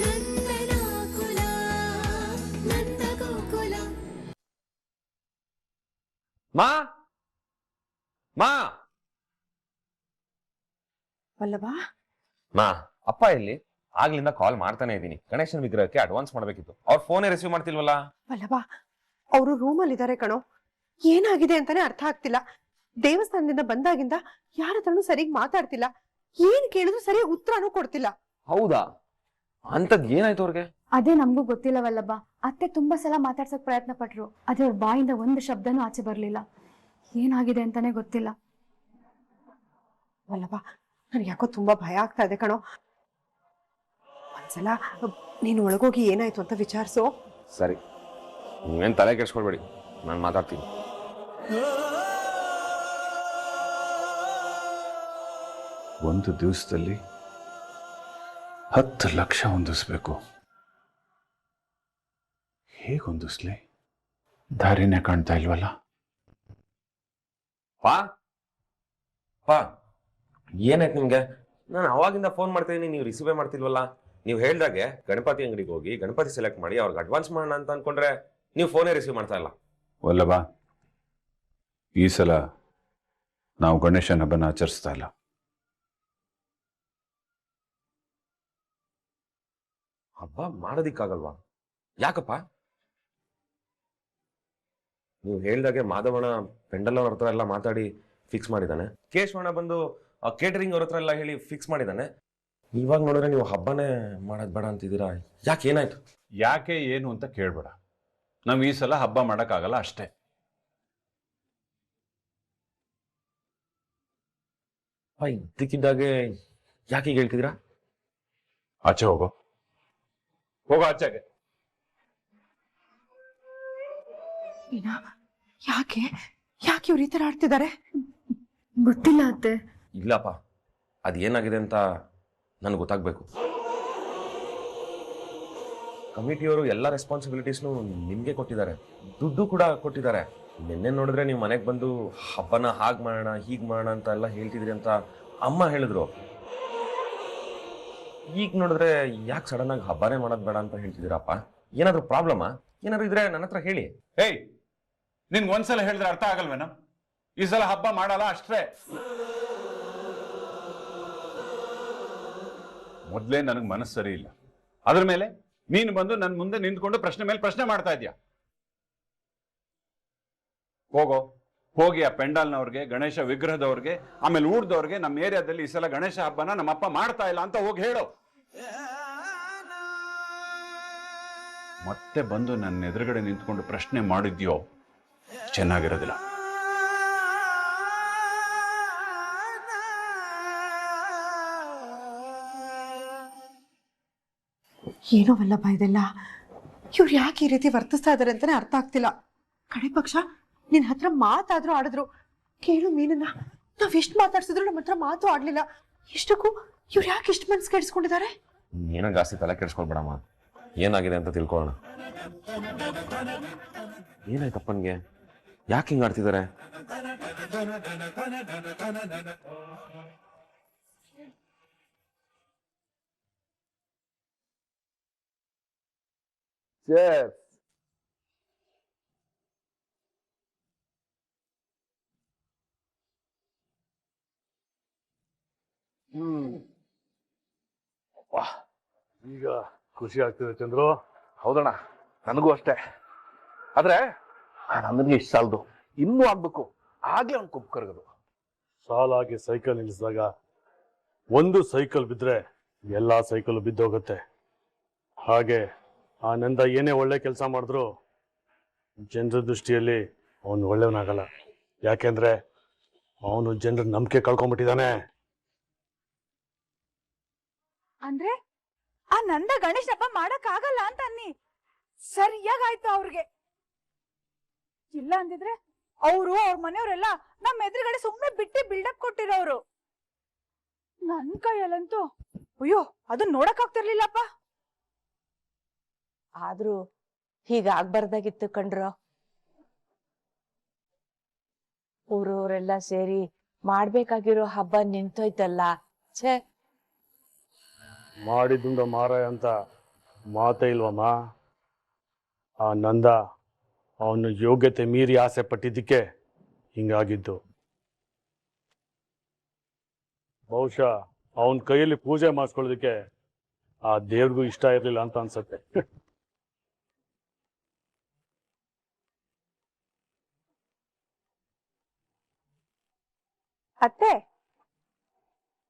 ನಂದನಾಕುಲ ನಂದಗೋಕುಲ. ಮಾ ಮಾ ವಲ್ಲಭ, ಮಾ ಅಪ್ಪ ಎಲ್ಲಿ? ಆಗ್ಲಿಂದ ಕಾಲ್ ಮಾಡ್ತಾನೆ ಇದೀನಿ. ಗಣೇಶನ ವಿಗ್ರಹಕ್ಕೆ ಅಡ್ವಾನ್ಸ್ ಮಾಡ್ಬೇಕಿತ್ತು. ಅವ್ರ ಫೋನೇ ರಿಸೀವ್ ಮಾಡ್ತಿಲ್ವಲ್ಲ. ವಲ್ಲಭ, ಅವರು ರೂಮಲ್ಲಿ ಇದ್ದಾರೆ ಕಣೋ. ಏನಾಗಿದೆ ಅಂತಾನೆ ಅರ್ಥ ಆಗ್ತಿಲ್ಲ. ದೇವಸ್ಥಾನದಿಂದ ಬಂದಾಗಿಂದ ಯಾರ ಹತ್ರನೂ ಸರಿಯಾಗಿ ಮಾತಾಡ್ತಿಲ್ಲ. ಏನ್ ಕೇಳಿದ್ರು ಸರಿಯಾಗಿ ಉತ್ತರನೂ ಕೊಡ್ತಿಲ್ಲ. ಹೌದಾ? ಅಂತದ್ ಏನಾಯ್ತು ಅವ್ರಿಗೆ? ಅದೇ ನಮಗೂ ಗೊತ್ತಿಲ್ಲ ವಲ್ಲಭ. ಅತ್ತೆ ತುಂಬಾ ಸಲ ಮಾತಾಡ್ಸಕ್ ಪ್ರಯತ್ನ ಪಟ್ರು, ಆದ್ರೆ ಅವ್ರ ಬಾಯಿಂದ ಒಂದು ಶಬ್ದನೂ ಆಚೆ ಬರ್ಲಿಲ್ಲ. ಏನಾಗಿದೆ ಅಂತಾನೆ ಗೊತ್ತಿಲ್ಲ. ವಲ್ಲಭ, ನನ್ಗೆ ಯಾಕೋ ತುಂಬಾ ಭಯ ಆಗ್ತಾ ಇದೆ ಕಣೋ. ಒಂದ್ಸಲ ನೀನು ಒಳಗೋಗಿ ಏನಾಯ್ತು ಅಂತ ವಿಚಾರಿಸೋ. ಸರಿ, ನೀವೇನ್ ತಲೆ ಕೆಡ್ಸ್ಕೊಳ್ಬೇಡಿ, ನಾನು ಮಾತಾಡ್ತೀನಿ. ಒಂದು ದಿವಸದಲ್ಲಿ 10 ಲಕ್ಷ ಹೊಂದಿಸ್ಬೇಕು. ಹೇಗೆ ಹೊಂದಿಸ್ಲಿ? ದಾರಿನೇ ಕಾಣ್ತಾ ಇಲ್ವಲ್ಲ. ಪಾ ಪಾ ಏನಾಯ್ತು ನಿಮ್ಗೆ? ನಾನು ಅವಾಗಿಂದ ಫೋನ್ ಮಾಡ್ತಾ ಇದೀನಿ, ನೀವು ರಿಸೀವೇ ಮಾಡ್ತಿಲ್ವಲ್ಲ. ನೀವು ಹೇಳ್ದಾಗೆ ಗಣಪತಿ ಅಂಗಡಿಗೆ ಹೋಗಿ ಗಣಪತಿ ಸೆಲೆಕ್ಟ್ ಮಾಡಿ ಅವ್ರಿಗೆ ಅಡ್ವಾನ್ಸ್ ಮಾಡೋಣ ಅಂತ ಅನ್ಕೊಂಡ್ರೆ ನೀವು ಫೋನೇ ರಿಸೀವ್ ಮಾಡ್ತಾ ಇಲ್ಲ. ವಲ್ಲಭ, ಈ ಸಲ ನಾವು ಗಣೇಶನ ಹಬ್ಬನ ಆಚರಿಸ್ತಾ ಇಲ್ಲ. ಹಬ್ಬ ಮಾಡೋದಿಕ್ಕಾಗಲ್ವಾ? ಯಾಕಪ್ಪ? ನೀವು ಹೇಳ್ದಾಗೆ ಮಾಧವಣ್ಣ ಪೆಂಡಲ್ ಅವ್ರ ಹತ್ರ ಎಲ್ಲ ಮಾತಾಡಿ ಫಿಕ್ಸ್ ಮಾಡಿದ್ದಾನೆ. ಕೇಶವಣ್ಣ ಬಂದು ಕೇಟರಿಂಗ್ ಅವ್ರ ಹತ್ರ ಎಲ್ಲ ಹೇಳಿ ಫಿಕ್ಸ್ ಮಾಡಿದ್ದಾನೆ. ಇವಾಗ ನೋಡಿದ್ರೆ ನೀವು ಹಬ್ಬನೇ ಮಾಡೋದ್ ಬೇಡ ಅಂತಿದ್ದೀರಾ. ಯಾಕೆ, ಏನಾಯ್ತು? ಯಾಕೆ ಏನು ಅಂತ ಕೇಳ್ಬೇಡ. ನಾವು ಈ ಸಲ ಹಬ್ಬ ಮಾಡೋಕ್ಕಾಗಲ್ಲ ಅಷ್ಟೇ. ಇದ್ದಕ್ಕಿದ್ದಾಗೆ ಯಾಕೆ ಈಗ ಹೇಳ್ತಿದ್ದೀರಾ? ಆಚೆ ಹೋಗೋ ಆಚೆಗೆ. ಯಾಕೆ ಯಾಕೆ ಇವ್ರು ಈ ತರ ಆಡ್ತಿದ್ದಾರೆ? ಗೊತ್ತಿಲ್ಲ ಅತ್ತೆ. ಇಲ್ಲಪ್ಪ, ಅದೇನಾಗಿದೆ ಅಂತ ನನಗೆ ಗೊತ್ತಾಗ್ಬೇಕು. ಕಮಿಟಿಯವರು ಎಲ್ಲ ರೆಸ್ಪಾನ್ಸಿಬಿಲಿಟೀಸ್ನು ನಿಮ್ಗೆ ಕೊಟ್ಟಿದ್ದಾರೆ, ದುಡ್ಡು ಕೂಡ ಕೊಟ್ಟಿದ್ದಾರೆ. ನಿನ್ನೆ ನೋಡಿದ್ರೆ ನೀವು ಮನೆಗೆ ಬಂದು ಹಬ್ಬನ ಹಾಗೆ ಮಾಡೋಣ ಹೀಗೆ ಮಾಡೋಣ ಅಂತ ಎಲ್ಲ ಹೇಳ್ತಿದ್ರಿ ಅಂತ ಅಮ್ಮ ಹೇಳಿದ್ರು. ಈಗ ನೋಡಿದ್ರೆ ಯಾಕೆ ಸಡನ್ ಆಗಿ ಹಬ್ಬನೇ ಮಾಡೋದು ಬೇಡ ಅಂತ ಹೇಳ್ತಿದ್ದೀರಪ್ಪ? ಏನಾದರೂ ಪ್ರಾಬ್ಲಮಾ? ಏನಾದ್ರು ಇದ್ರೆ ನನ್ನ ಹತ್ರ ಹೇಳಿ. ಏಯ್, ನಿನ್ಗೆ ಒಂದ್ಸಲ ಹೇಳಿದ್ರೆ ಅರ್ಥ ಆಗಲ್ವೇನ? ಈ ಸಲ ಹಬ್ಬ ಮಾಡಲ್ಲ ಅಷ್ಟೇ. ಮೊದ್ಲೇ ನನಗೆ ಮನಸ್ಸು ಸರಿ ಇಲ್ಲ, ಅದ್ರ ಮೇಲೆ ನೀನು ಬಂದು ನನ್ನ ಮುಂದೆ ನಿಂತ್ಕೊಂಡು ಪ್ರಶ್ನೆ ಮೇಲೆ ಪ್ರಶ್ನೆ ಮಾಡ್ತಾ ಇದ್ಯಾ. ಹೋಗಿ ಆ ಪೆಂಡಾಲ್ನವ್ರಿಗೆ, ಗಣೇಶ ವಿಗ್ರಹದವ್ರಿಗೆ, ಆಮೇಲೆ ಊರ್ದವ್ರಿಗೆ ನಮ್ಮ ಏರಿಯಾದಲ್ಲಿ ಈ ಸಲ ಗಣೇಶ ಹಬ್ಬನ ನಮ್ಮಪ್ಪ ಮಾಡ್ತಾ ಇಲ್ಲ ಅಂತ ಹೋಗಿ ಹೇಳು. ಮತ್ತೆ ಬಂದು ನನ್ನ ಎದುರುಗಡೆ ನಿಂತ್ಕೊಂಡು ಪ್ರಶ್ನೆ ಮಾಡಿದ್ಯೋ ಚೆನ್ನಾಗಿರೋದಿಲ್ಲ. ಏನೋ ವಲ್ಲಭ ಇದೆಲ್ಲ. ಇವ್ರು ಯಾಕೆ ಈ ರೀತಿ ವರ್ತಿಸ್ತಾ ಇದಾರೆ ಅಂತಾನೆ ಅರ್ಥ ಆಗ್ತಿಲ್ಲ. ಕಡೆ ಪಕ್ಷ ನಿನ್ ಹತ್ರ ಮಾತಾದ್ರೂ ಆಡಿದ್ರು. ಕೇಳು ಮೀನನ್ನ, ನಾವ್ ಎಷ್ಟು ಮಾತಾಡ್ಸಿದ್ರು ನಮ್ಮ ಹತ್ರ ಮಾತು ಆಡ್ಲಿಲ್ಲ. ಇಷ್ಟಕ್ಕೂ ಇವ್ರು ಯಾಕೆ ಇಷ್ಟು ಮನ್ಸು ಕೆಡಿಸ್ಕೊಂಡಿದ್ದಾರೆ? ಏನೋ ಜಾಸ್ತಿ ತಲೆ ಕೆಡಿಸ್ಕೊಳ್ಬೇಡಮ್ಮ, ಏನಾಗಿದೆ ಅಂತ ತಿಳ್ಕೊಳ್ಳೋಣ. ಏನಾಯ್ತಪ್ಪನ್ಗೆ? ಯಾಕೆ ಹಿಂಗೆ ಆಡ್ತಿದ್ದಾರೆ? ಈಗ ಖುಷಿ ಆಗ್ತಿದೆ ಚಂದ್ರು. ಹೌದಣ್ಣ, ನನಗೂ ಅಷ್ಟೇ. ಆದ್ರೆ ನನಗೆ ಇಷ್ಟ ಸಾಲದು, ಇನ್ನೂ ಆಗ್ಬೇಕು. ಆಗ್ಲೇ ಅವ್ನು ಕೊಬ್ಬು ಕರಗದು. ಸಾಲಾಗಿ ಸೈಕಲ್ ನಿಲ್ಲಿಸಿದಾಗ ಒಂದು ಸೈಕಲ್ ಬಿದ್ರೆ ಎಲ್ಲಾ ಸೈಕಲ್ ಬಿದ್ದೋಗುತ್ತೆ. ಹಾಗೆ ಆ ನಂದ ಏನೇ ಒಳ್ಳೆ ಕೆಲಸ ಮಾಡಿದ್ರು ಜನರ ದೃಷ್ಟಿಯಲ್ಲಿ ಅವನು ಒಳ್ಳೆಯವನಾಗಲ್ಲ. ಯಾಕೆಂದ್ರೆ ಅವನು ಜನರ ನಂಬಿಕೆ ಕಳ್ಕೊಂಡ್ಬಿಟ್ಟಿದ್ದಾನೆ. ಅಂದ್ರೆ ಆ ನಂದ ಗಣೇಶ ಹಬ್ಬ ಮಾಡಕ್ ಆಗಲ್ಲ ಅಂತ ಅನ್ನಿ ಸರಿಯಾಗಾಯ್ತು ಅವ್ರಿಗೆ. ಇಲ್ಲ ಅಂದಿದ್ರೆ ಅವರು ಅವ್ರ ಮನೆಯವರೆಲ್ಲ ನಮ್ಮ ಎದುರುಗಡೆ ಸುಮ್ಮನೆ ಬಿಟ್ಟು ಬಿಲ್ಡಪ್ ಕೊಟ್ಟಿರೋರು. ನನ್ ಕೈಯಲ್ಲಂತೂ ಅಯ್ಯೋ ಅದನ್ನ ನೋಡಕ್ ಆಗ್ತಿರ್ಲಿಲ್ಲಪ್ಪ. ಆದ್ರೂ ಹೀಗಾಗ್ಬಾರ್ದಾಗಿತ್ತು ಕಣ್ರೋ. ಊರವರೆಲ್ಲ ಸೇರಿ ಮಾಡ್ಬೇಕಾಗಿರೋ ಹಬ್ಬ ನಿಂತೋಯ್ತಲ್ಲ. ಛೇ, ಮಾಡಿದ್ದುಂಡ ಮಾರಾಯ ಅಂತ ಮಾತೇ ಇಲ್ವಮ್ಮ. ಆ ನಂದ ಅವನು ಯೋಗ್ಯತೆ ಮೀರಿ ಆಸೆ ಪಟ್ಟಿದ್ದಕ್ಕೆ ಹಿಂಗಾಗಿದ್ದು. ಬಹುಶಃ ಅವನ ಕೈಯಲ್ಲಿ ಪೂಜೆ ಮಾಡಿಸ್ಕೊಳ್ಳೋದಕ್ಕೆ ಆ ದೇವ್ರಿಗೂ ಇಷ್ಟ ಇರಲಿಲ್ಲ ಅಂತ ಅನ್ಸತ್ತೆ. ಅತ್ತೆ,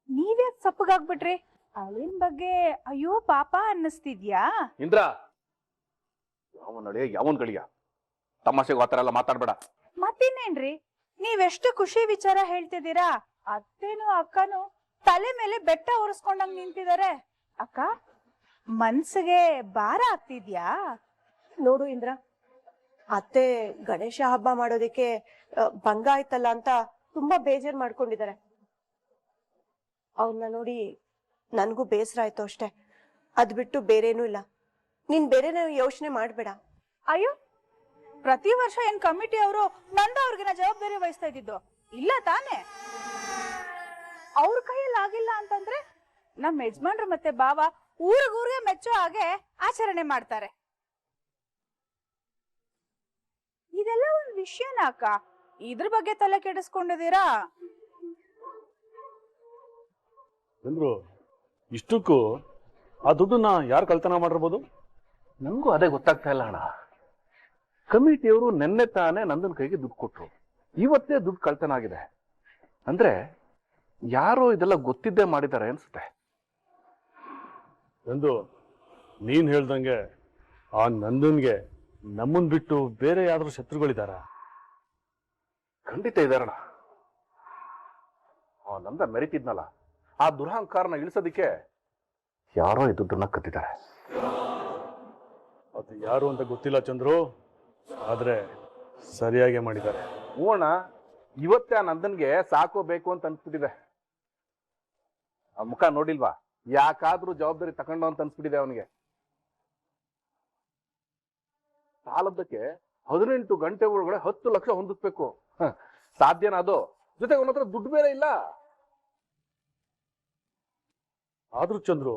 ನೀವ್ಯಾಕ್ ಸಪ್ಪಗಾಗ್ಬಿಟ್ರಿ? ಅವಳಿನ ಬಗ್ಗೆ ಅಯ್ಯೋ ಪಾಪ ಅನ್ನಿಸ್ತಿದ್ಯಾ? ಇಂದ್ರ, ಯಾವನ್ ನಡಿಯ ಯಾವನ್ ಗಳಿಯ ತಮಾಷೆಗೆ ಆ ಥರ ಎಲ್ಲ ಮಾತಾಡ್ಬೇಡ. ಮತ್ತಿನ್ನೇನ್ರಿ, ನೀವೆಷ್ಟು ಖುಷಿ ವಿಚಾರ ಹೇಳ್ತಿದ್ದೀರಾ. ಅತ್ತೇನು ಅಕ್ಕನು ತಲೆ ಮೇಲೆ ಬೆಟ್ಟ ಒರೆಸ್ಕೊಂಡಂಗ್ ನಿಂತಿದ್ದಾರೆ. ಅಕ್ಕ, ಮನ್ಸಿಗೆ ಭಾರ ಆಗ್ತಿದ್ಯಾ? ನೋಡು ಇಂದ್ರ, ಅತ್ತೆ ಗಣೇಶ ಹಬ್ಬ ಮಾಡೋದಕ್ಕೆ ಭಂಗ ಆಯ್ತಲ್ಲ ಅಂತ ತುಂಬಾ ಬೇಜಾರ್ ಮಾಡ್ಕೊಂಡಿದ್ದಾರೆ. ಅವ್ರನ್ನ ನೋಡಿ ನನ್ಗೂ ಬೇಸರ ಆಯ್ತು ಅಷ್ಟೇ. ಅದ್ ಬಿಟ್ಟು ಬೇರೇನೂ ಇಲ್ಲ. ನೀನ್ ಬೇರೆನ ಯೋಚನೆ ಮಾಡ್ಬೇಡ. ಅಯ್ಯೋ, ಪ್ರತಿ ವರ್ಷ ಏನ್ ಕಮಿಟಿ ಅವರು ನಂದ ಅವ್ರಿಗಿನ ಜವಾಬ್ದಾರಿ ವಹಿಸ್ತಾ ಇದ್ದಿದ್ದು ಇಲ್ಲ ತಾನೆ? ಅವ್ರ ಕೈಯಲ್ಲಿ ಆಗಿಲ್ಲ ಅಂತಂದ್ರೆ ನಮ್ ಯಜಮಾನ್ರು ಮತ್ತೆ ಬಾವ ಊರಿಗೂರ್ಗೆ ಮೆಚ್ಚೋ ಹಾಗೆ ಆಚರಣೆ ಮಾಡ್ತಾರೆ. ಇದೆಲ್ಲ ಒಂದ್ ವಿಷಯನ ಅಕ್ಕ, ಇದ್ರ ಬಗ್ಗೆ ತಲೆ ಕೆಡಿಸ್ಕೊಂಡಿದೀರಾ? ಅಂದ್ರು ಇಷ್ಟಕ್ಕೂ ಆ ದುಡ್ಡನ್ನ ಯಾರು ಕಳ್ತನ ಮಾಡಿರ್ಬೋದು? ನನಗೂ ಅದೇ ಗೊತ್ತಾಗ್ತಾ ಇಲ್ಲ ಅಣ್ಣ. ಕಮಿಟಿಯವರು ನೆನ್ನೆ ತಾನೇ ನಂದನ್ ಕೈಗೆ ದುಡ್ಡು ಕೊಟ್ರು, ಇವತ್ತೇ ದುಡ್ಡು ಕಳ್ತನ ಆಗಿದೆ ಅಂದ್ರೆ ಯಾರೋ ಇದೆಲ್ಲ ಗೊತ್ತಿದ್ದೇ ಮಾಡಿದ್ದಾರೆ ಅನ್ಸುತ್ತೆ. ಎಂದು ನೀನ್ ಹೇಳ್ದಂಗೆ ಆ ನಂದನ್ಗೆ ನಮ್ಮನ್ ಬಿಟ್ಟು ಬೇರೆ ಯಾವ್ದಾದ್ರು ಶತ್ರುಗಳಿದಾರ? ಖಂಡಿತ ಇದಾರಣ. ನಂದ ಮೆರಿತಿದ್ನಲ್ಲ, ಆ ದುರಹಂಕಾರನ ಇಳಿಸೋದಿಕ್ಕೆ ಯಾರೋ ಈ ದುಡ್ಡನ್ನ ಕತ್ತಿದ್ದಾರೆ. ಅದು ಯಾರು ಅಂತ ಗೊತ್ತಿಲ್ಲ ಚಂದ್ರು, ಆದ್ರೆ ಸರಿಯಾಗಿ ಮಾಡಿದ್ದಾರೆ. ಹೂವಣ್ಣ, ಇವತ್ತೇ ಆ ನಂದನ್ಗೆ ಸಾಕೋ ಬೇಕು ಅಂತ ಅನ್ಸ್ಬಿಟ್ಟಿದೆ. ಆ ಮುಖ ನೋಡಿಲ್ವಾ, ಯಾಕಾದ್ರೂ ಜವಾಬ್ದಾರಿ ತಗೊಂಡು ಅಂತ ಅನ್ಸ್ಬಿಟ್ಟಿದೆ ಅವನಿಗೆ. ಸಾಲದಕ್ಕೆ 18 ಗಂಟೆ ಒಳಗಡೆ 10 ಲಕ್ಷ ಹೊಂದಿಸ್ಬೇಕು. ಸಾಧ್ಯನಾ ಅದು? ಜೊತೆಗೆ ಅವನ ಹತ್ರ ದುಡ್ಡು ಬೇರೆ ಇಲ್ಲ. ಆದ್ರೂ ಚಂದ್ರು,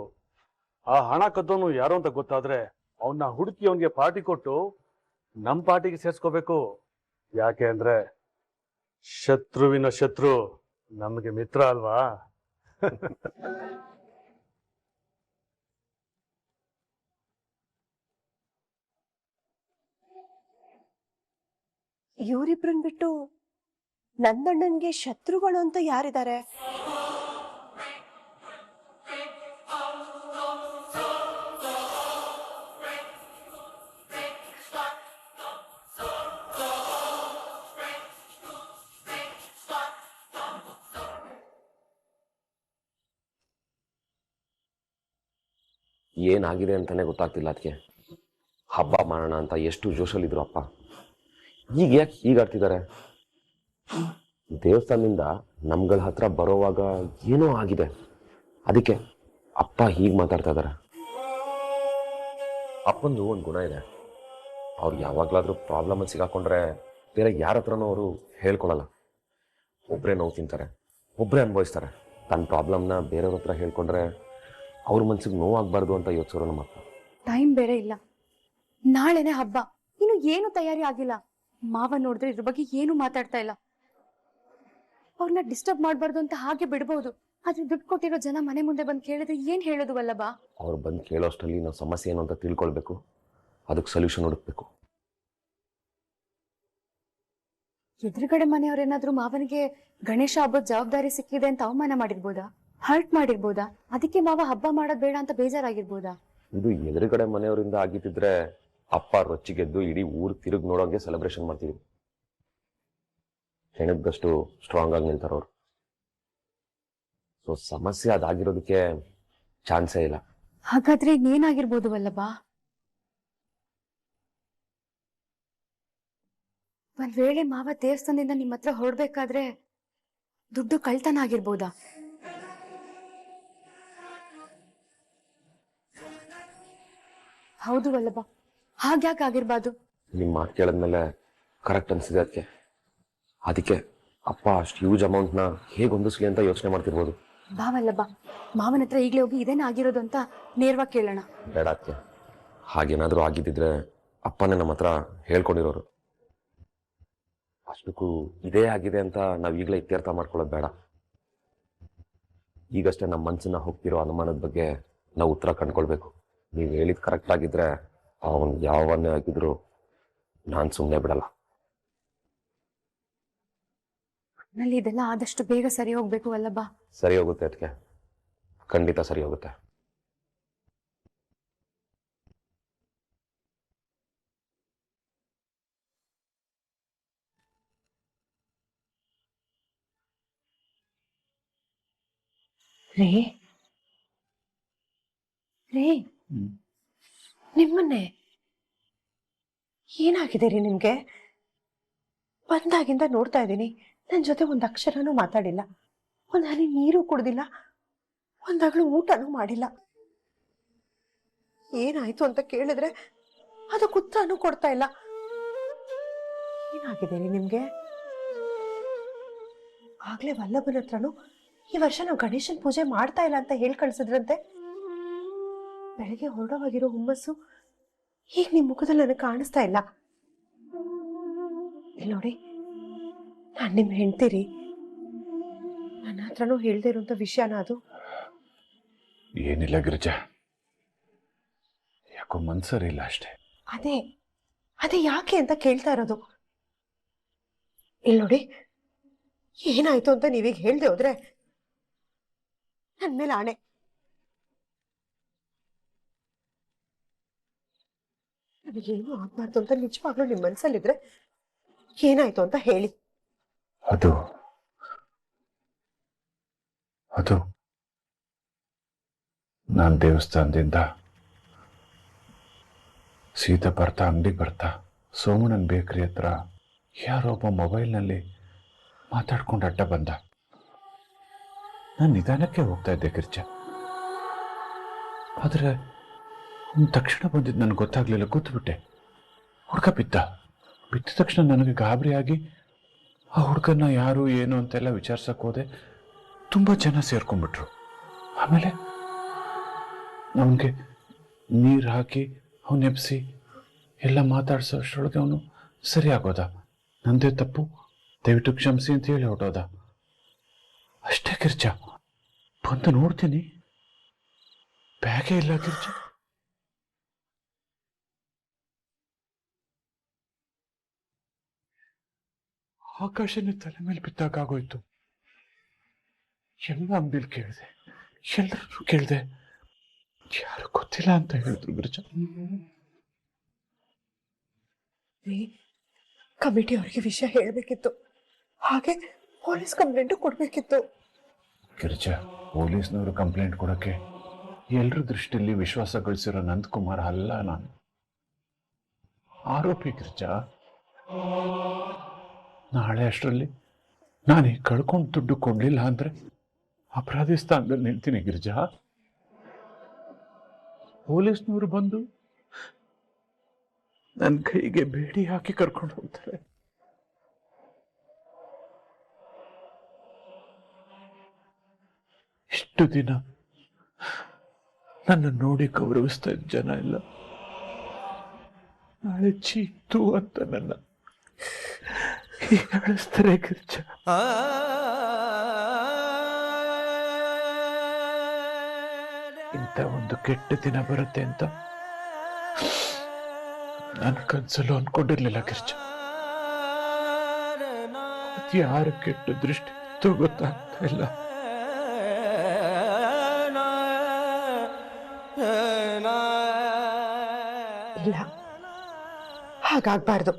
ಆ ಹಣ ಕದ್ದವನು ಯಾರು ಅಂತ ಗೊತ್ತಾದ್ರೆ ಅವನ್ನ ಹುಡುಕಿ ಅವನ್ಗೆ ಪಾರ್ಟಿ ಕೊಟ್ಟು ನಮ್ ಪಾರ್ಟಿಗೆ ಸೇರ್ಸ್ಕೋಬೇಕು. ಯಾಕೆ ಅಂದ್ರೆ ಶತ್ರುವಿನ ಶತ್ರು ನಮಗೆ ಮಿತ್ರ ಅಲ್ವಾ? ಇವರಿಬ್ರನ್ ಬಿಟ್ಟು ನಂದಣ್ಣನ್ಗೆ ಶತ್ರುಗಳು ಅಂತ ಯಾರಿದ್ದಾರೆ? ಏನಾಗಿದೆ ಅಂತಾನೆ ಗೊತ್ತಾಗ್ತಿಲ್ಲ. ಅದಕ್ಕೆ ಹಬ್ಬ ಮಾಡೋಣ ಅಂತ ಎಷ್ಟು ಜೋಶಲ್ಲಿದ್ರು ಅಪ್ಪ, ಈಗ ಯಾಕೆ ಹೀಗಾಡ್ತಿದ್ದಾರೆ? ದೇವಸ್ಥಾನದಿಂದ ನಮ್ಗಳ ಹತ್ರ ಬರೋವಾಗ ಏನೋ ಆಗಿದೆ, ಅದಕ್ಕೆ ಅಪ್ಪ ಹೀಗೆ ಮಾತಾಡ್ತಾ ಇದ್ದಾರೆ. ಅಪ್ಪಂದು ಒಂದು ಗುಣ ಇದೆ, ಅವ್ರು ಯಾವಾಗಲಾದ್ರೂ ಪ್ರಾಬ್ಲಮಲ್ಲಿ ಸಿಗಾಕೊಂಡ್ರೆ ಬೇರೆ ಯಾರ ಹತ್ರನೂ ಅವರು ಹೇಳ್ಕೊಳಲ್ಲ. ಒಬ್ಬರೇ ನೋವು ತಿಂತಾರೆ, ಒಬ್ಬರೇ ಅನುಭವಿಸ್ತಾರೆ. ತನ್ನ ಪ್ರಾಬ್ಲಮ್ನ ಬೇರೆಯವ್ರ ಹತ್ರ ಹೇಳ್ಕೊಂಡ್ರೆ ಅವ್ರ ಮನ್ಸಿಗೆ ನೋವಾಗಬಾರ್ದು ಅಂತ ಯೋಚಿಸೋರು ನಮ್ಮ ಅಪ್ಪ. ಟೈಮ್ ಬೇರೆ ಇಲ್ಲ, ನಾಳೆನೆ ಹಬ್ಬ, ಇನ್ನು ಏನು ತಯಾರಿ ಆಗಿಲ್ಲ. ಮಾವ ನೋಡಿದ್ರೆ ಇದ್ರ ಬಗ್ಗೆ ಏನು ಮಾತಾಡ್ತಾ ಇಲ್ಲ. ಅವ್ರನ್ನ ಡಿಸ್ಟರ್ಬ್ ಮಾಡಬಾರ್ದು ಅಂತ ಹಾಗೆ ಬಿಡ್ಬೋದು, ಆದ್ರೆ ದುಡ್ಡು ಕೊಟ್ಟಿರೋ ಜನ ಮನೆ ಮುಂದೆ ಬಂದು ಕೇಳಿದ್ರೆ ಏನ್ ಹೇಳೋದು ವಲ್ಲಭ? ಅವ್ರು ಬಂದು ಕೇಳೋಷ್ಟರಲ್ಲಿ ನಾವು ಸಮಸ್ಯೆ ಏನು ಅಂತ ತಿಳ್ಕೊಳ್ಬೇಕು, ಅದಕ್ಕೆ ಸೊಲ್ಯೂಷನ್ ಹುಡುಕ್ಬೇಕು. ಎದುರುಗಡೆ ಮನೆಯವ್ರೇನಾದ್ರೂ ಮಾವನಿಗೆ ಗಣೇಶ ಹಬ್ಬದ ಜವಾಬ್ದಾರಿ ಸಿಕ್ಕಿದೆ ಅಂತ ಅವಮಾನ ಮಾಡಿರ್ಬೋದಾ, ಹರ್ಟ್ ಮಾಡಿರ್ಬೋದಾ? ಅದಕ್ಕೆ ಮಾವ ಹಬ್ಬ ಮಾಡೋದ್ ಬೇಡ ಅಂತ ಬೇಜಾರಾಗಿರ್ಬೋದಾ? ಇದು ಎದುರುಗಡೆ ಮನೆಯವರಿಂದ ಆಗಿದ್ದಿದ್ರೆ ಅಪ್ಪ ರೊಚ್ಚಿಗೆದ್ದು ಇಡೀ ಊರು ತಿರುಗಿ ನೋಡೋಂಗೆ ಸೆಲೆಬ್ರೇಷನ್ ಮಾಡ್ತಿದ್ವಿ. ಹೆಣದಷ್ಟು ಸ್ಟ್ರಾಂಗ್ ಆಗಿ ನಿಲ್ತಾರವ್ರು. ಸೊ ಸಮಸ್ಯೆ ಅದಾಗಿರೋದಕ್ಕೆ ಚಾನ್ಸೇ ಇಲ್ಲ. ಹಾಗಾದ್ರೆ ಇನ್ನೇನಾಗಿರ್ಬೋದು ವಲ್ಲಭ? ಒಂದ್ ವೇಳೆ ಮಾವ ದೇವಸ್ಥಾನದಿಂದ ನಿಮ್ಮ ಹತ್ರ ಹೊರಡ್ಬೇಕಾದ್ರೆ ದುಡ್ಡು ಕಳ್ತನ ಆಗಿರ್ಬೋದಾ? ಹೌದು ವಲ್ಲಭ, ಹಾಗ್ಯಾಕೆ ಆಗಿರ್ಬಾರ್ದು? ನಿಮ್ಮ ಮಾತು ಕೇಳಿದ್ಮೇಲೆ ಕರೆಕ್ಟ್ ಅನ್ಸಿದೆ. ಅದಕ್ಕೆ ಅಪ್ಪ ಅಷ್ಟು ಹ್ಯೂಜ್ ಅಮೌಂಟ್ನ ಹೇಗೆ ಹೊಂದಿಸ್ಲಿ ಅಂತ ಯೋಚನೆ ಮಾಡ್ತಿರ್ಬೋದು. ಬಾ ವಲ್ಲಭ, ಮಾವನ ಹತ್ರ ಈಗಲೇ ಹೋಗಿ ಇದೇನ ಆಗಿರೋದು ಅಂತ ನೇರವಾಗಿ ಕೇಳೋಣ. ಬೇಡ ಅದಕ್ಕೆ ಹಾಗೇನಾದರೂ ಆಗಿದ್ದಿದ್ರೆ ಅಪ್ಪನೇ ನಮ್ಮ ಹತ್ರ ಹೇಳ್ಕೊಂಡಿರೋರು. ಅಷ್ಟಕ್ಕೂ ಇದೇ ಆಗಿದೆ ಅಂತ ನಾವು ಈಗಲೇ ಇತ್ಯರ್ಥ ಮಾಡ್ಕೊಳ್ಳೋದು ಬೇಡ. ಈಗಷ್ಟೇ ನಮ್ಮ ಮನಸ್ಸನ್ನ ಹೋಗ್ತಿರೋ ಅನುಮಾನದ ಬಗ್ಗೆ ನಾವು ಉತ್ತರ ಕಂಡ್ಕೊಳ್ಬೇಕು. ನೀವು ಹೇಳಿದ್ ಕರೆಕ್ಟ್ ಆಗಿದ್ರೆ ಅವನು ಯಾವನ್ನೇ ಆಗಿದ್ರು ನಾನು ಸುಮ್ಮನೆ ಬಿಡಲ್ಲ. ನಲ್ಲಿ ಇದೆಲ್ಲ ಆದಷ್ಟು ಬೇಗ ಸರಿ ಹೋಗ್ಬೇಕು ವಲ್ಲಭ. ಸರಿ ಹೋಗುತ್ತೆ ಅದಕ್ಕೆ, ಖಂಡಿತ ಸರಿ ಹೋಗುತ್ತೆ. ರೇ ರೇ ನಿಮ್ಮನ್ನೇ ಏನಾಗಿದೆ ರೀ ನಿಮ್ಗೆ? ಬಂದಾಗಿಂದ ನೋಡ್ತಾ ಇದ್ದೀನಿ, ನನ್ನ ಜೊತೆ ಒಂದ್ ಅಕ್ಷರನೂ ಮಾತಾಡಿಲ್ಲ, ಒಂದ್ ಹನಿ ನೀರು ಕುಡ್ದಿಲ್ಲ, ಒಂದಾಗ್ಲೂ ಊಟನೂ ಮಾಡಿಲ್ಲ. ಏನಾಯ್ತು ಅಂತ ಕೇಳಿದ್ರೆ ಅದಕ್ಕೆ ಉತ್ತರನೂ ಕೊಡ್ತಾ ಇಲ್ಲ. ಏನಾಗಿದೆ ರೀ ನಿಮ್ಗೆ? ಆಗ್ಲೇ ವಲ್ಲಭನ ಹತ್ರನು ಈ ವರ್ಷ ನಾವು ಗಣೇಶನ್ ಪೂಜೆ ಮಾಡ್ತಾ ಇಲ್ಲ ಅಂತ ಹೇಳಿ ಕಳ್ಸಿದ್ರಂತೆ. ಬೆಳಗ್ಗೆ ಹೊರಡವಾಗಿರೋ ಹುಮ್ಮಸ್ಸು ಈಗ ನಿಮ್ ಮುಖದಲ್ಲಿ ನನಗೆ ಕಾಣಿಸ್ತಾ ಇಲ್ಲ. ಇಲ್ಲಿ ನೋಡಿ, ನಾನ್ ನಿಮ್ ಹೆಂಡ್ತೀರಿ, ನನ್ನ ಹತ್ರನೂ ಹೇಳ್ದೇ ಇರುವಂತ ವಿಷಯನ ಅದು. ಏನಿಲ್ಲ ಗಿರಿಜಾ, ಯಾಕೋ ಮನ್ಸರಿ ಇಲ್ಲ ಅಷ್ಟೇ. ಅದೇ ಅದೇ ಯಾಕೆ ಅಂತ ಕೇಳ್ತಾ ಇರೋದು. ಇಲ್ಲಿ ನೋಡಿ, ಏನಾಯ್ತು ಅಂತ ನೀವೀಗ ಹೇಳ್ದೆ ಹೋದ್ರೆ ನನ್ ಮೇಲೆ ಆಣೆ. ನನಗೇನು ಆಗ್ಬಾರ್ದು ಅಂತ ನಿಜವಾಗ್ಲೂ ನಿಮ್ ಮನ್ಸಲ್ಲಿದ್ರೆ ಏನಾಯ್ತು ಅಂತ ಹೇಳಿ. ಅದು ಅದು ನಾನು ದೇವಸ್ಥಾನದಿಂದ ಸೀತಾ ಅಂಗಡಿ ಬರ್ತಾ ಸೋಮಣ್ಣನ ಬೇಕರಿ ಹತ್ರ ಯಾರೊಬ್ಬ ಮೊಬೈಲ್ನಲ್ಲಿ ಮಾತಾಡ್ಕೊಂಡು ಅಡ್ಡ ಬಂದ. ನಾನು ನಿಧಾನಕ್ಕೆ ಹೋಗ್ತಾ ಇದ್ದೆ ಗಿರ್ಜಾ, ಆದರೆ ತಕ್ಷಣ ಬಂದಿದ್ದು ನನಗೆ ಗೊತ್ತಾಗ್ಲಿಲ್ಲ, ಕೂತ್ಬಿಟ್ಟೆ. ಹುಡುಗ ಬಿದ್ದ ತಕ್ಷಣ ನನಗೆ ಗಾಬರಿಯಾಗಿ ಆ ಹುಡುಗನ ಯಾರು ಏನು ಅಂತೆಲ್ಲ ವಿಚಾರಿಸಕ್ ಹೋದೆ. ತುಂಬ ಜನ ಸೇರ್ಕೊಂಡ್ಬಿಟ್ರು. ಆಮೇಲೆ ಅವನಿಗೆ ನೀರು ಹಾಕಿ ಅವನ ಎಬ್ಸಿ ಎಲ್ಲ ಮಾತಾಡ್ಸೋ ಅಷ್ಟರೊಳಗೆ ಅವನು ಸರಿ ಆಗೋದ. ನಂದೇ ತಪ್ಪು, ದಯವಿಟ್ಟು ಕ್ಷಮಿಸಿ ಅಂತ ಹೇಳಿ ಹೊಟ್ಟೋದ. ಅಷ್ಟೇ ಗಿರ್ಜಾ. ಬಂದು ನೋಡ್ತೀನಿ, ಬ್ಯಾಗೇ ಇಲ್ಲ ಗಿರ್ಜಾ. ಆಕಾಶನೇ ತಲೆ ಮೇಲೆ ಬಿದ್ದಾಗೋಯ್ತು. ಎಲ್ಲ ಅಂಗಡಿಲಿ ಕೇಳಿದೆ, ಎಲ್ಲರೂ ಕೇಳಿದೆ, ಯಾರು ಗೊತ್ತಿಲ್ಲ ಅಂತ ಹೇಳಿದ್ರು ಗಿರ್ಜಾ. ಕಮಿಟಿ ಅವರಿಗೆ ವಿಷಯ ಹೇಳ್ಬೇಕಿತ್ತು, ಹಾಗೆ ಪೊಲೀಸ್ ಕಂಪ್ಲೇಂಟ್ ಕೊಡ್ಬೇಕಿತ್ತು. ಗಿರ್ಜಾ, ಪೊಲೀಸ್ನವರು ಕಂಪ್ಲೇಂಟ್ ಕೊಡಕ್ಕೆ ಎಲ್ಲರ ದೃಷ್ಟಿಯಲ್ಲಿ ವಿಶ್ವಾಸ ಗಳಿಸಿರೋ ನಂದಕುಮಾರ್ ಅಲ್ಲ, ನಾನು ಆರೋಪಿ ಗಿರ್ಜಾ. ನಾಳೆ ಅಷ್ಟರಲ್ಲಿ ನಾನು ಕಳ್ಕೊಂಡು ದುಡ್ಡು ಕೊಡ್ಲಿಲ್ಲ ಅಂದ್ರೆ ಅಪರಾಧಿ ಸ್ಥಾನದಲ್ಲಿ ನಿಲ್ತೀನಿ ಗಿರ್ಜಾ. ಪೊಲೀಸ್ನವರು ಬಂದು ನನ್ನ ಕೈಗೆ ಬೇಡಿ ಹಾಕಿ ಕರ್ಕೊಂಡು ಹೋಗ್ತಾರೆ. ಇಷ್ಟು ದಿನ ನನ್ನ ನೋಡಿ ಗೌರವಿಸ್ತಾ ಇದ್ದ ಜನ ಇಲ್ಲ, ನಾಳೆ ಚೀತು ಅಂತ ನನ್ನ ಹೇಳಿಸ್ತಾರೆ ಗಿರ್ಜಾ. ಇಂಥ ಒಂದು ಕೆಟ್ಟ ದಿನ ಬರುತ್ತೆ ಅಂತ ನಾನು ಕನ್ಸಲು ಅನ್ಕೊಂಡಿರ್ಲಿಲ್ಲ ಗಿರ್ಜಾ. ಯಾರು ಕೆಟ್ಟ ದೃಷ್ಟಿ ಗೊತ್ತಾಗ್ತಾ ಇಲ್ಲ. ಇಲ್ಲ, ಹಾಗಾಗ್ಬಾರ್ದು.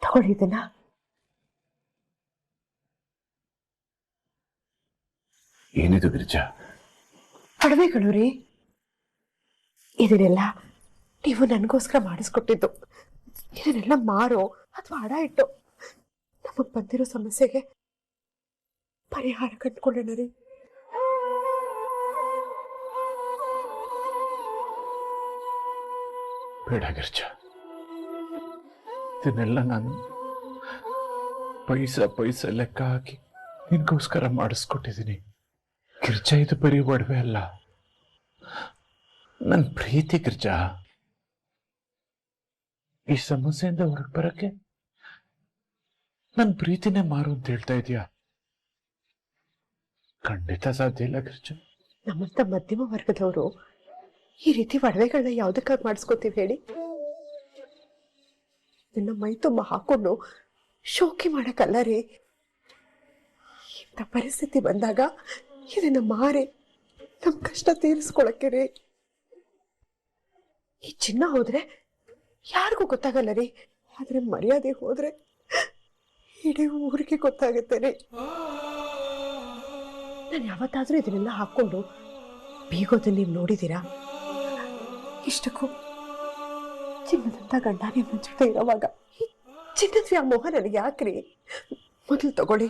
ತಗೊಳ್ಳಿ ಇದನ್ನ. ಏನಿದು ಗಿರ್ಜಾ? ಒಡವೆಗಳು ರೀ, ಇದನ್ನೆಲ್ಲ ನೀವು ನನಗೋಸ್ಕರ ಮಾಡಿಸ್ಕೊಟ್ಟಿದ್ದು. ಇದನ್ನೆಲ್ಲ ಮಾರೋ ಅಥವಾ ಅಡ ಇಟ್ಟು ನಮಗ್ ಬಂದಿರೋ ಸಮಸ್ಯೆಗೆ ಪರಿಹಾರ ಕಂಡುಕೊಳ್ಳೋಣ ರೀ. ಬೇಡ ಗಿರ್ಜಾ, ಇದನ್ನೆಲ್ಲ ನಾನು ಪೈಸಾ ಲೆಕ್ಕ ಹಾಕಿ ನಿನ್ಗೋಸ್ಕರ ಮಾಡಿಸ್ಕೊಟ್ಟಿದ್ದೀನಿ. ಗಿರ್ಜಾ, ಇದು ಬರೀ ಒಡವೆ ಅಲ್ಲ, ನನ್ನ ಪ್ರೀತಿ ಗಿರ್ಜಾ. ಈ ಸಮಸ್ಯೆಯಿಂದ ಹೊರಗೆ ಬರಕ್ಕೆ ನನ್ನ ಪ್ರೀತಿನೇ ಮಾರು ಅಂತ ಹೇಳ್ತಾ ಇದೀಯಾ? ಖಂಡಿತ ಸಾಧ್ಯ ಇಲ್ಲ ಗಿರ್ಜಾ. ನಮ್ಮಂತ ಮಧ್ಯಮ ವರ್ಗದವರು ಈ ರೀತಿ ಒಡವೆಗಳನ್ನ ಯಾವ್ದಕ್ಕಾಗಿ ಮಾಡಿಸ್ಕೋತೀವಿ ಹೇಳಿ? ಇದನ್ನ ಮೈ ತುಂಬ ಹಾಕೊಂಡು ಶೋಕಿ ಮಾಡಕ್ಕಲ್ಲ ರೀ. ಇಂಥ ಪರಿಸ್ಥಿತಿ ಬಂದಾಗ ಇದನ್ನ ಮಾರಿ ನಮ್ ಕಷ್ಟ ತೀರಿಸ್ಕೊಳಕ್ಕೆ ರೀ. ಈ ಚಿನ್ನ ಹೋದ್ರೆ ಯಾರಿಗೂ ಗೊತ್ತಾಗಲ್ಲ ರೀ, ಆದ್ರೆ ಮರ್ಯಾದೆ ಹೋದ್ರೆ ಇಡೀ ಊರಿಗೆ ಗೊತ್ತಾಗುತ್ತೆ ರೀ. ನಾನು ಯಾವತ್ತಾದ್ರೂ ಇದನ್ನೆಲ್ಲ ಹಾಕೊಂಡು ಬೀಗೋದನ್ನ ನೀವು ನೋಡಿದ್ದೀರಾ? ಇಷ್ಟಕ್ಕೂ ಚಿನ್ನದಂತ ಗಂಡ ನಿಮ್ಮ ಜೊತೆ ಇರೋವಾಗ ಈ ಚಿನ್ನದ ವ್ಯಾಮೋಹ ನನಗೆ ಯಾಕ್ರಿ? ಮೊದಲು ತಗೊಳ್ಳಿ.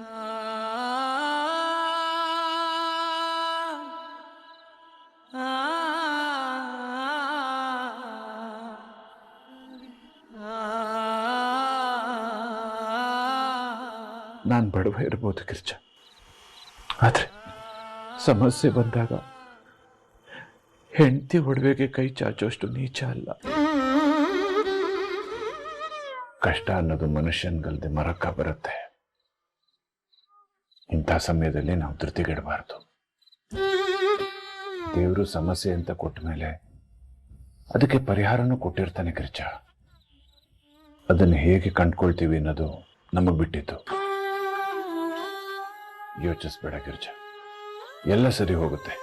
ನಾನು ಬಡವ ಇರ್ಬೋದು ಗಿರ್ಜಾ, ಆದ್ರೆ ಸಮಸ್ಯೆ ಬಂದಾಗ ಹೆಂಡತಿ ಒಡವೆಗೆ ಕೈ ಚಾಚೋಷ್ಟು ನೀಚ ಅಲ್ಲ. ಕಷ್ಟ ಅನ್ನೋದು ಮನುಷ್ಯನ್ಗಲ್ದೆ ಮರಕ್ಕ ಬರುತ್ತೆ. ಇಂಥ ಸಮಯದಲ್ಲಿ ನಾವು ಧೃತಿಗೆಡಬಾರ್ದು. ದೇವರು ಸಮಸ್ಯೆ ಅಂತ ಕೊಟ್ಟ ಮೇಲೆ ಅದಕ್ಕೆ ಪರಿಹಾರನೂ ಕೊಟ್ಟಿರ್ತಾನೆ ಗಿರ್ಜಾ. ಅದನ್ನು ಹೇಗೆ ಕಂಡ್ಕೊಳ್ತೀವಿ ಅನ್ನೋದು ನಮಗ್ ಬಿಟ್ಟಿತ್ತು. ಯೋಚಿಸ್ಬೇಡ ಗಿರ್ಜಾ, ಎಲ್ಲ ಸರಿ ಹೋಗುತ್ತೆ.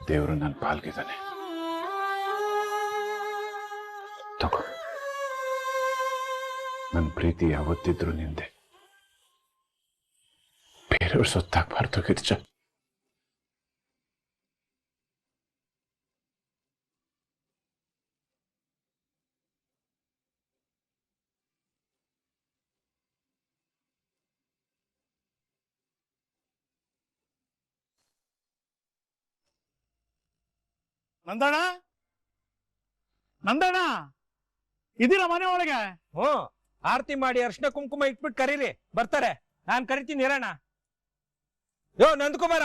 ದೇವರು ನನ್ನ ಪಾಲ್ಗಿದ್ದಾನೆ. ತಗೋ, ನನ್ನ ಪ್ರೀತಿ ಯಾವತ್ತಿದ್ರು ನಿಂದೆ. ಬೇರೆಯವ್ರ ಸೊತ್ತಾಗಬಾರ್ದು ಗಿರ್ಜಾ. ನಂದಣ್ಣ, ನಂದಣ್ಣ, ಇದೀರ ಮನೆ ಒಳಗೆ? ಆರತಿ ಮಾಡಿ ಅರ್ಶಿನ ಕುಂಕುಮ ಇಟ್ಬಿಟ್ಟು ಕರೀರಿ, ಬರ್ತಾರೆ. ನಾನ್ ಕರಿತೀನಿ ಇರೋಣ. ಯೋ ನಂದಕುಮಾರ,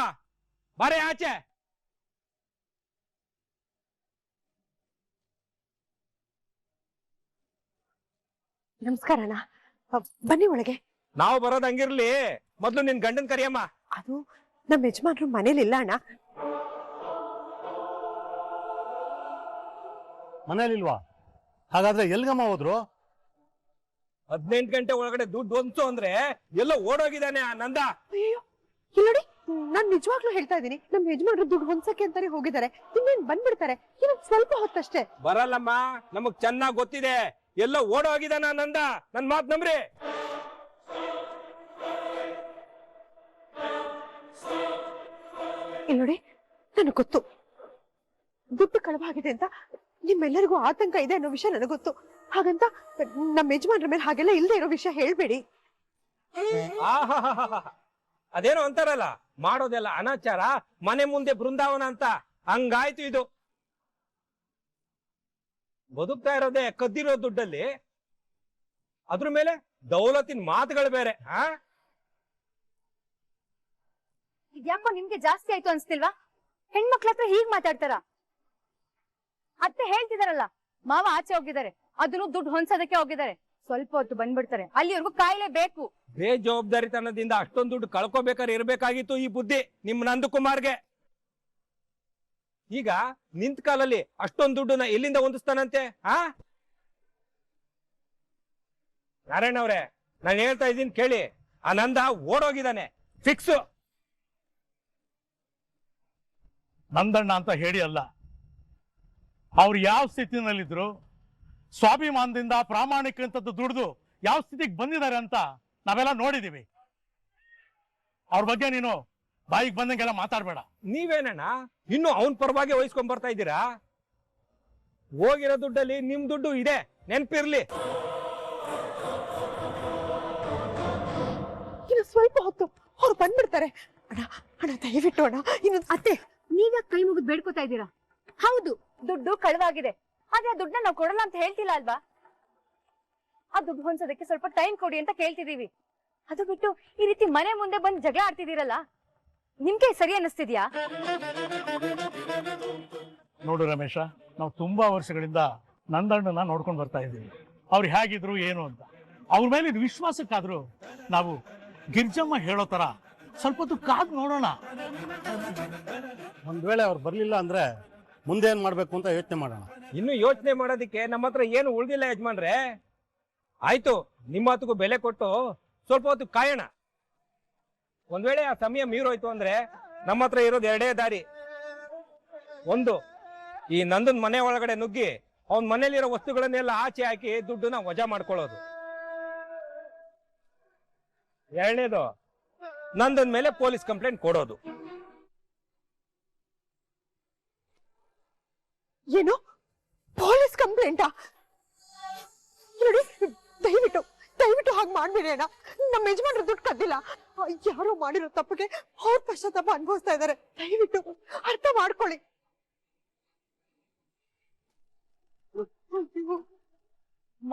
ಬಾರೆ ಆಚೆ. ನಮಸ್ಕಾರ ಅಣ್ಣ, ಬನ್ನಿ ಒಳಗೆ. ನಾವು ಬರೋದ್ ಹಂಗಿರ್ಲಿ, ಮೊದ್ಲು ನಿನ್ ಗಂಡನ್ ಕರಿಯಮ್ಮ. ಅದು ನಮ್ಮ ಯಜಮಾನ್ರು ಮನೇಲಿಲ್ಲ ಅಣ್ಣ. ಮನೇಲಿಲ್ವಾ? ಹಾಗಾದ್ರೆ ಎಲ್ಗಮ್ಮ ಹೋದ್ರು? 18 ಗಂಟೆ ಒಳಗಡೆ ದುಡ್ಡು ಹೊಂಚು ಅಂದ್ರೆ ಎಲ್ಲ ಓಡೋಗಿದ್ದಾನೆ ಆ ನಂದ. ಅಯ್ಯೋ, ಇಲ್ಲಿ ನೋಡಿ, ನಾನ್ ನಿಜವಾಗ್ಲೂ ಹೇಳ್ತಾ ಇದ್ದೀನಿ, ನಮ್ಮ ಯಜಮಾನ್ರು ದುಡ್ಡು ಹೊಂದಸಕ್ಕೆ ಅಂತಾನೆ ಹೋಗಿದ್ದಾರೆ. ಇನ್ನೇನ್ ಬಂದ್ಬಿಡ್ತಾರೆ, ಇನ್ನು ಸ್ವಲ್ಪ ಹೊತ್ತಷ್ಟೇ. ಬರಲ್ಲಮ್ಮ, ನಮಗ್ ಚೆನ್ನಾಗ್ ಗೊತ್ತಿದೆ, ಎಲ್ಲ ಓಡೋಗಿದ್ದಾನ ನಂದ. ನನ್ ಮಾತ್ ನಂಬ್ರಿ. ಇಲ್ಲಿ ನೋಡಿ, ನನಗೆ ಗೊತ್ತು ದುಡ್ಡು ಕಳವಾಗಿದೆ ಅಂತ ನಿಮ್ಮೆಲ್ಲರಿಗೂ ಆತಂಕ ಇದೆ ಅನ್ನೋ ವಿಷಯ ನನಗೆ ಗೊತ್ತು. ಹಾಗಂತ ನಮ್ಮ ಯಜಮಾನ್ರ ಮೇಲೆ ಹಾಗೆಲ್ಲ ಇಲ್ಲದೆ ಇರೋ ವಿಷಯ ಹೇಳ್ಬೇಡಿ. ಅದೇನೋ ಅಂತಾರಲ್ಲ, ಮಾಡೋದೆಲ್ಲ ಅನಾಚಾರ, ಮನೆ ಮುಂದೆ ಬೃಂದಾವನ ಅಂತ. ಹಂಗಾಯ್ತು ಇದು. ಬದುಕ್ತಾ ಇರೋದೇ ಕದ್ದಿರೋ ದುಡ್ಡಲ್ಲಿ, ಅದ್ರ ಮೇಲೆ ದೌಲತಿನ ಮಾತುಗಳು ಬೇರೆ. ಇದ್ಯಾಕೋ ನಿಮ್ಗೆ ಜಾಸ್ತಿ ಆಯ್ತು ಅನ್ಸ್ತಿಲ್ವಾ? ಹೆಣ್ಮಕ್ಳ ಹತ್ರ ಹೀಗ್ ಮಾತಾಡ್ತಾರ? ಅತ್ತೆ ಹೇಳ್ತಿದಾರಲ್ಲ, ಮಾವ ಆಚೆ ಹೋಗಿದ್ದಾರೆ, ಅದನ್ನು ದುಡ್ಡು ಹೊಂದ್ಸೋದಕ್ಕೆ ಹೋಗಿದ್ದಾರೆ, ಸ್ವಲ್ಪ ಹೊತ್ತು ಬಂದ್ಬಿಡ್ತಾರೆ, ಅಲ್ಲಿವರೆಗೂ ಕಾಯ್ಲೇಬೇಕು. ಬೇಜವಾಬ್ದಾರಿತನದಿಂದ ಅಷ್ಟೊಂದು ದುಡ್ಡು ಕಳ್ಕೋಬೇಕಾದ್ರೆ ಇರ್ಬೇಕಾಗಿತ್ತು ಈ ಬುದ್ಧಿ ನಿಮ್ ನಂದಕುಮಾರ್ಗೆ. ಈಗ ನಿಂತ ಕಾಲಲ್ಲಿ ಅಷ್ಟೊಂದು ದುಡ್ಡನ್ನ ಎಲ್ಲಿಂದ ಹೊಂದಿಸ್ತಾನಂತೆ? ನಾರಾಯಣ ಅವ್ರೆ, ನಾನು ಹೇಳ್ತಾ ಇದ್ದೀನಿ ಕೇಳಿ, ಆ ನಂದ ಓಡೋಗಿದ್ದಾನೆ, ಫಿಕ್ಸ್. ನಂದಣ್ಣ ಅಂತ ಹೇಳಿ ಅಲ್ಲ, ಅವ್ರು ಯಾವ ಸ್ಥಿತಿನಲ್ಲಿದ್ರು, ಸ್ವಾಭಿಮಾನದಿಂದ ಪ್ರಾಮಾಣಿಕಂತದ್ದು ದುಡ್ದು ಯಾವ ಸ್ಥಿತಿಗೆ ಬಂದಿದ್ದಾರೆ ಅಂತ ನಾವೆಲ್ಲ ನೋಡಿದೀವಿ. ಅವ್ರ ಬಗ್ಗೆ ನೀನು ಬಾಯಿಗೆ ಬಂದಂಗೆಲ್ಲ ಮಾತಾಡ್ಬೇಡ. ನೀವೇನಣ್ಣ ಇನ್ನು ಅವನ್ ಪರವಾಗಿ ವಹಿಸ್ಕೊಂಡ್ ಬರ್ತಾ ಇದ್ದೀರಾ? ಹೋಗಿರೋ ದುಡ್ಡಲ್ಲಿ ನಿಮ್ ದುಡ್ಡು ಇದೆ, ನೆನ್ಪಿರ್ಲಿ. ಇನ್ನು ಸ್ವಲ್ಪ ಹೊತ್ತು ಅವ್ರು ಬಂದ್ಬಿಡ್ತಾರೆ. ಅಣ್ಣ ಅಣ್ಣ, ದಯವಿಟ್ಟು ಅಣ್ಣ, ಇನ್ನು ಅತ್ತೆ, ನೀವ್ಯಾಕೆ ಕೈ ಮುಗಿದು ಬೇಡ್ಕೋತಾ ಇದ್ದೀರಾ? ಹೌದು, ದುಡ್ಡು ಕಳವಾಗಿದೆ, ಆದ್ರೆ ಆ ದುಡ್ಡನ್ನ ನಾವು ಕೊಡಲ್ಲ ಅಂತ ಹೇಳ್ತಿಲ್ಲ ಅಲ್ವಾ? ಆ ದುಡ್ಡು ಹೊಂದ್ಸೋದಕ್ಕೆ ಸ್ವಲ್ಪ ಟೈಮ್ ಕೊಡಿ ಅಂತ ಕೇಳ್ತಿದೀವಿ. ಅದು ಬಿಟ್ಟು ಈ ರೀತಿ ಮನೆ ಮುಂದೆ ಬಂದು ಜಗಳ ಆಡ್ತಿದ್ದೀರಲ್ಲ, ನಿಮ್ಗೆ ಸರಿ ಅನ್ನಿಸ್ತಿದ್ಯಾ? ನೋಡು ರಮೇಶ, ನಾವು ತುಂಬಾ ವರ್ಷಗಳಿಂದ ನಂದಣ್ಣನ ನೋಡ್ಕೊಂಡು ಬರ್ತಾ ಇದ್ದೀವಿ. ಅವ್ರು ಹೇಗಿದ್ರು ಏನು ಅಂತ. ಅವ್ರ ಮೇಲೆ ವಿಶ್ವಾಸಕ್ಕಾದ್ರೂ ನಾವು ಗಿರ್ಜಮ್ಮ ಹೇಳೋ ತರ ಸ್ವಲ್ಪ ಹೊತ್ತು ಕಾದು ನೋಡೋಣ. ಒಂದ್ ವೇಳೆ ಅವ್ರು ಬರ್ಲಿಲ್ಲ ಅಂದ್ರೆ ಮುಂದೆ ಏನ್ ಮಾಡ್ಬೇಕು ಅಂತ ಯೋಚನೆ ಮಾಡೋಣ. ಇನ್ನು ಯೋಚನೆ ಮಾಡೋದಿಕ್ಕೆ ನಮ್ಮ ಹತ್ರ ಏನು ಉಳ್ದಿಲ್ಲ ಯಜಮಾನ್ರೆ. ಆಯ್ತು, ನಿಮ್ಮ ಮಾತುಗೂ ಬೆಲೆ ಕೊಟ್ಟು ಸ್ವಲ್ಪ ಹೊತ್ತು ಕಾಯೋಣ. ಒಂದ್ ವೇಳೆ ಆ ಸಮಯ ಮೀರೋಯ್ತು ಅಂದ್ರೆ ನಮ್ಮ ಹತ್ರ ಇರೋದು ಎರಡೇ ದಾರಿ. ಒಂದು, ಈ ನಂದನ್ ಮನೆ ಒಳಗಡೆ ನುಗ್ಗಿ ಅವನ್ ಮನೇಲಿರೋ ವಸ್ತುಗಳನ್ನೆಲ್ಲ ಆಚೆ ಹಾಕಿ ದುಡ್ಡನ್ನ ವಜಾ ಮಾಡ್ಕೊಳ್ಳೋದು. ಎರಡನೇದು, ನಂದನ್ ಮೇಲೆ ಪೊಲೀಸ್ ಕಂಪ್ಲೇಂಟ್ ಕೊಡೋದು. ಏನು ಪೊಲೀಸ್ ಕಂಪ್ಲೇಂಟಾ? ನೋಡಿ, ದಯವಿಟ್ಟು ದಯವಿಟ್ಟು ಹಾಗೆ ಮಾಡ್ಬೇಡಿ ಅಣ್ಣ. ನಮ್ಮ ಯಜಮಾನ್ರ ದುಡ್ಡು ಕದ್ದಿಲ್ಲ. ಯಾರೋ ಮಾಡಿರೋ ತಪ್ಪಿಗೆ ಅವ್ರ ಪಶ್ಚಾತ್ತಾಪ ಅನುಭವಿಸ್ತಾ ಇದ್ದಾರೆ. ದಯವಿಟ್ಟು ಅರ್ಥ ಮಾಡ್ಕೊಳ್ಳಿ.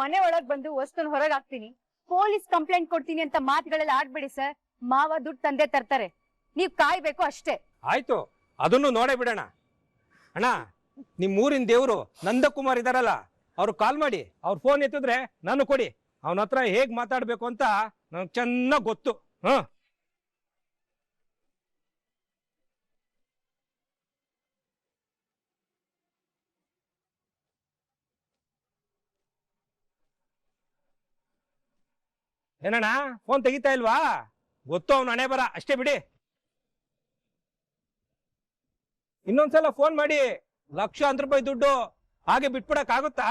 ಮನೆ ಒಳಗ್ ಬಂದು ವಸ್ತುನ ಹೊರಗ್ ಹಾಕ್ತೀನಿ, ಪೊಲೀಸ್ ಕಂಪ್ಲೇಂಟ್ ಕೊಡ್ತೀನಿ ಅಂತ ಮಾತುಗಳೆಲ್ಲ ಆಡ್ಬೇಡಿ ಸರ್. ಮಾವ ದುಡ್ಡು ತಂದೆ ತರ್ತಾರೆ, ನೀವ್ ಕಾಯ್ಬೇಕು ಅಷ್ಟೇ. ಆಯ್ತು, ಅದನ್ನು ನೋಡೇ ಬಿಡೋಣ. ಅಣ್ಣ, ನಿಮ್ ಊರಿನ ದೇವ್ರು ನಂದಕುಮಾರ್ ಇದಾರಲ್ಲ, ಅವ್ರು ಕಾಲ್ ಮಾಡಿ ಅವ್ರ ಫೋನ್ ಎತ್ತಿದ್ರೆ ನಾನು ಕೊಡಿ. ಅವನ ಹತ್ರ ಹೇಗ್ ಮಾತಾಡ್ಬೇಕು ಅಂತ ನನಗೆ ಚೆನ್ನಾಗ್ ಗೊತ್ತು. ಏನಣ್ಣ, ಫೋನ್ ತೆಗಿತಾ ಇಲ್ವಾ? ಗೊತ್ತು ಅವ್ನ ಹಣೆ ಬರ, ಅಷ್ಟೇ ಬಿಡಿ. ಇನ್ನೊಂದ್ಸಲ ಫೋನ್ ಮಾಡಿ. ಲಕ್ಷಾಂತರ ರೂಪಾಯಿ ದುಡ್ಡು ಹಾಗೆ ಬಿಟ್ಬಿಡಕ್ ಆಗುತ್ತಾ?